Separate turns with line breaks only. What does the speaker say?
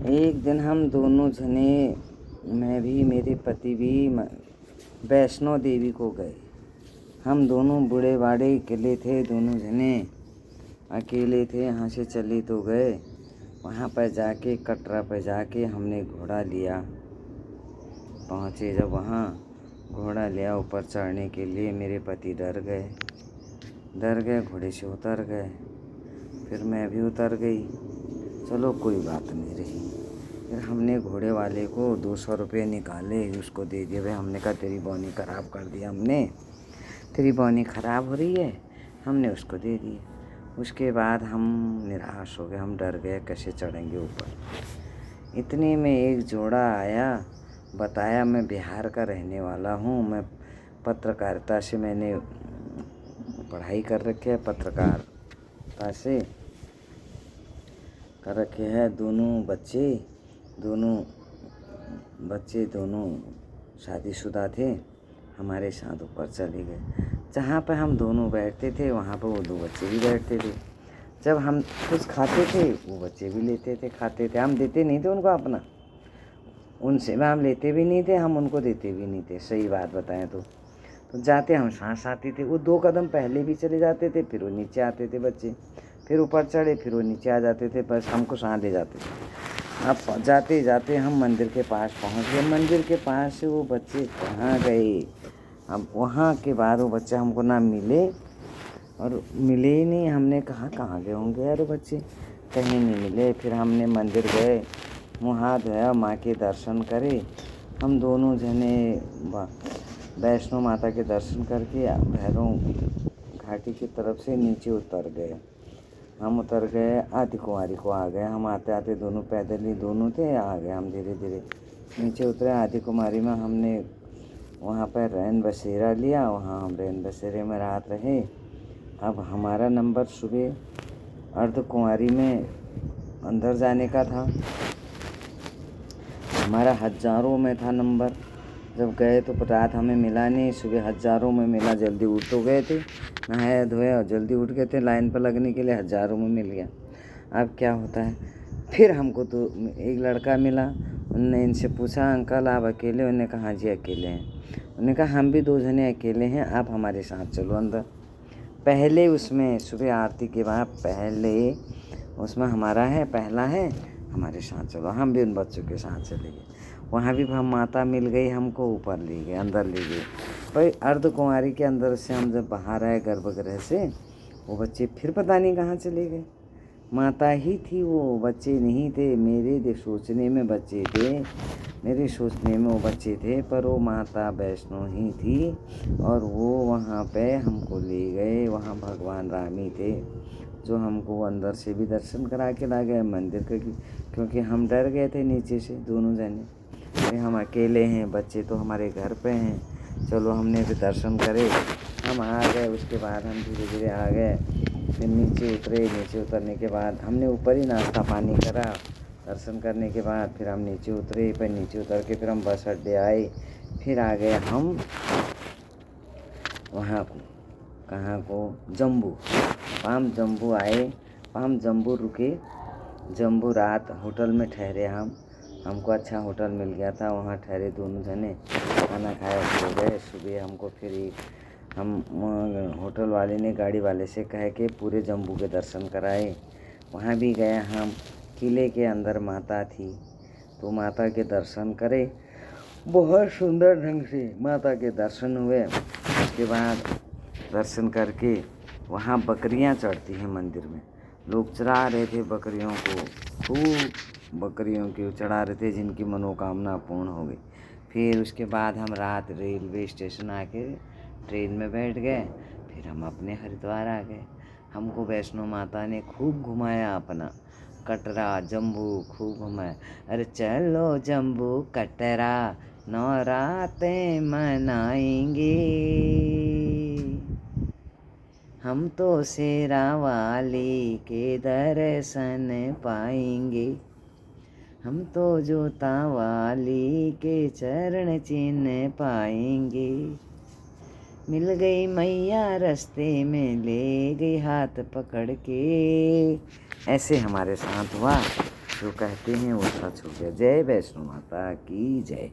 एक दिन हम दोनों जने, मैं भी मेरे पति भी वैष्णो देवी को गए। हम दोनों बूढ़े बाड़े अकेले थे, दोनों जने अकेले थे। यहाँ से चले तो गए, वहाँ पर जाके कटरा पर जाके हमने घोड़ा लिया। पहुँचे जब वहाँ घोड़ा लिया, ऊपर चढ़ने के लिए मेरे पति डर गए, घोड़े से उतर गए। फिर मैं भी उतर गई। चलो कोई बात नहीं रही। फिर हमने घोड़े वाले को 200 रुपये निकाले, उसको दे दिए। भाई हमने कहा तेरी बौनी ख़राब कर दिया, हमने तेरी बौनी ख़राब हो रही है, हमने उसको दे दिए। उसके बाद हम निराश हो गए, हम डर गए कैसे चढ़ेंगे ऊपर। इतने में एक जोड़ा आया, बताया मैं बिहार का रहने वाला हूँ, मैं पत्रकारिता से मैंने पढ़ाई कर रखी है, पत्रकारिता से कर रखे हैं। दोनों शादीशुदा थे। हमारे साथ ऊपर चले गए। जहाँ पर हम दोनों बैठते थे वहाँ पर वो 2 बच्चे भी बैठते थे। जब हम कुछ खाते थे वो बच्चे भी लेते थे, खाते थे। हम देते नहीं थे उनको अपना, उनसे हम लेते भी नहीं थे, हम उनको देते भी नहीं थे। सही बात बताएं तो जाते हम सांस आती थे, वो 2 कदम पहले भी चले जाते थे, फिर वो नीचे आते थे बच्चे, फिर ऊपर चढ़े, फिर वो नीचे आ जाते थे, बस हमको सांस दे जाते थे। अब जाते जाते हम मंदिर के पास पहुंच गए। मंदिर के पास से वो बच्चे कहाँ गए। अब वहाँ के बाद वो बच्चे हमको ना मिले, और मिले ही नहीं। हमने कहा कहाँ गए होंगे यार वो बच्चे, कहीं नहीं मिले। फिर हमने मंदिर गए, मुँह हाथ धोया, माँ के दर्शन करे। हम दोनों जने वैष्णो माता के दर्शन करके भैरव घाटी की तरफ से नीचे उतर गए। हम उतर गए, आदि कुंवारी को आ गए। हम आते आते दोनों पैदल ही दोनों थे, आ गए हम धीरे धीरे नीचे उतरे। आदि कुमारी में हमने वहाँ पर रैन बसेरा लिया, वहाँ हम रैन बसेरे में रात रहे। अब हमारा नंबर सुबह अर्ध कुंवारी में अंदर जाने का था, हमारा हज़ारों में था नंबर। जब गए तो रात हमें मिला नहीं, सुबह हज़ारों में मिला। जल्दी उठ तो गए थे, नहाया धोया और जल्दी उठ गए थे लाइन पर लगने के लिए, हज़ारों में मिल गया। अब क्या होता है, फिर हमको तो एक लड़का मिला। उनने इनसे पूछा अंकल आप अकेले? उन्होंने कहा हाँ जी अकेले हैं। उन्होंने कहा हम भी 2 जने अकेले हैं, आप हमारे साथ चलो अंदर। पहले उसमें सुबह आरती के बाद पहले उसमें हमारा है, पहला है, हमारे साथ चलो। हम भी उन बच्चों के साथ चले गए। वहाँ भी हम माता मिल गई, हमको ऊपर ले गए, अंदर ले गए। भाई अर्ध कुंवारी के अंदर से हम जब बाहर आए गर्भगृह से, वो बच्चे फिर पता नहीं कहाँ चले गए। माता ही थी, वो बच्चे नहीं थे। मेरे सोचने में बच्चे थे, मेरे सोचने में वो बच्चे थे, पर वो माता वैष्णो ही थी। और वो वहाँ पे हमको ले गए। वहाँ भगवान राम ही थे जो हमको अंदर से भी दर्शन करा के ला गए मंदिर के, क्योंकि हम डर गए थे नीचे से दोनों जने। अरे हम अकेले हैं, बच्चे तो हमारे घर पे हैं, चलो हमने भी दर्शन करे। हम आ गए, उसके बाद हम धीरे धीरे आ गए। फिर नीचे उतरे, नीचे उतरने के बाद हमने ऊपर ही नाश्ता पानी करा। दर्शन करने के बाद फिर हम नीचे उतरे, फिर नीचे उतर के फिर हम बस अड्डे आए। फिर आ गए हम वहाँ को, कहाँ को, जम्बू, पाम जम्बू आए। पाम जम्बू रुके, जम्बू रात होटल में ठहरे। हमको अच्छा होटल मिल गया था, वहाँ ठहरे दोनों जने, खाना खाया, सो गए। सुबह हमको फिर हम होटल वाले ने गाड़ी वाले से कह के पूरे जम्बू के दर्शन कराए। वहाँ भी गए हम। किले के अंदर माता थी, तो माता के दर्शन करे। बहुत सुंदर ढंग से माता के दर्शन हुए। उसके बाद दर्शन करके वहाँ बकरियाँ चढ़ती हैं मंदिर में, लोग चढ़ा रहे थे बकरियों को, खूब बकरियों को चढ़ा रहे थे जिनकी मनोकामना पूर्ण हो गई। फिर उसके बाद हम रात रेलवे स्टेशन आके ट्रेन में बैठ गए। फिर हम अपने हरिद्वार आ गए। हमको वैष्णो माता ने खूब घुमाया, अपना कटरा जम्बू खूब घुमाया। अरे चलो जम्बू कटरा नवरातें मनाएंगे, हम तो शेरा वाली के दर्शन पाएंगे, हम तो जोता वाली के चरण चिन्ह पाएंगे। मिल गई मैया रास्ते में, ले गई हाथ पकड़ के। ऐसे हमारे साथ हुआ। जो कहते हैं वो सच हो गया। जय वैष्णो माता की जय।